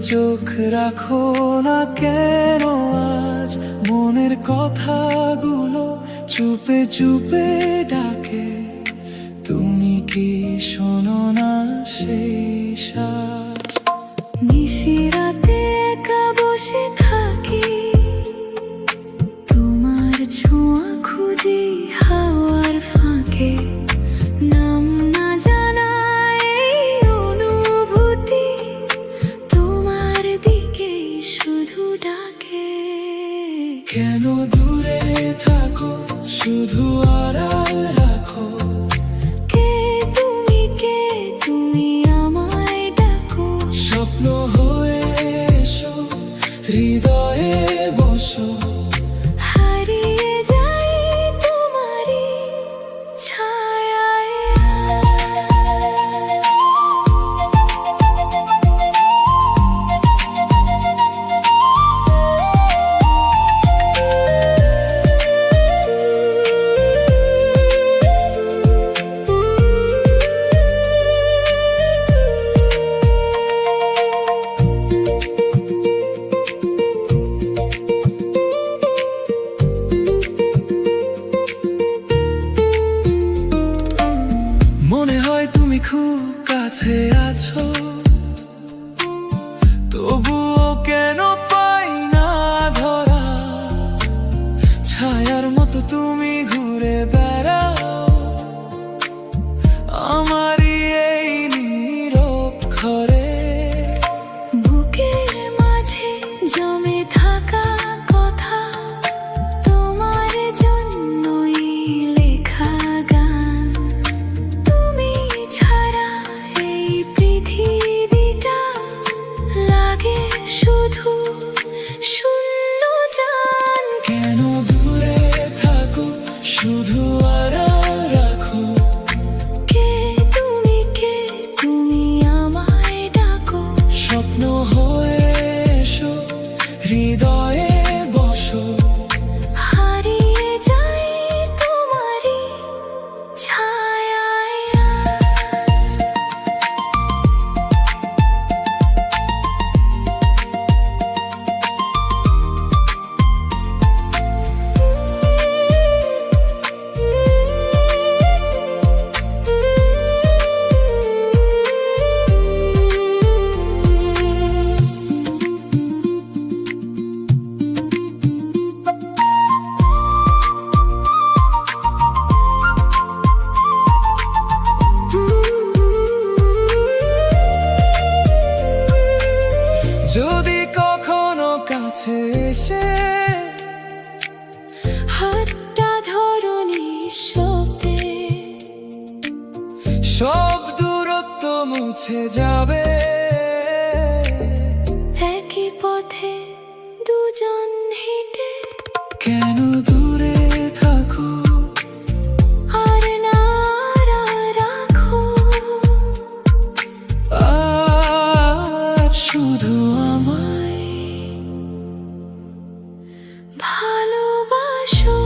চোখ রাখো না কেন আজ মনের কথাগুলো চুপে চুপে ডাকে। তুমি কি শোনো না সেই সাজ? নিশিরাতে একা বসে থাকি, তোমার ছোঁয়া খুঁজি হাওয়ার ফাঁকে। নাম না জানা এই অনুভূতি তোমার দিকে শুধু ডাকে। কেন দূরে থাকো, শুধু আড়াল রাখো। কে তুমি আমায় ডাকো। স্বপ্ন হয়ে এসো, হৃদয়ে বসো। হারিয়ে যাই তোমারই ছায়ায়। মনে হয় তুমি খুব কাছে আছো, তবুও কেন পাই না ধরা। ছায়ার মতো তুমি ঘুরে বেড়াও আমারই এই নীরব ঘরে। বুকের মাঝে জমে থাকা কথা, তোমার জন্যই লেখা গান। তুমি ছাড়া এই পৃথিবীটা লাগে শুধু শূন্য জান। কেন দূরে থাকো, শুধু আড়াল রাখো। কে তুমি আমায় ডাকো। স্বপ্ন হয়ে এসো, হৃদয়ে বসো। হারিয়ে যাই তোমারই ছায়ায়। যদি কখনো কাছে এসে হাতটা ধরো নিঃশব্দে, সব দূরত্ব মুছে যাবে। একই পথে দুজন হেঁটে। কেন দূরে থাকো, আর না রাখো আর শুধু আমায় ভালোবাসো।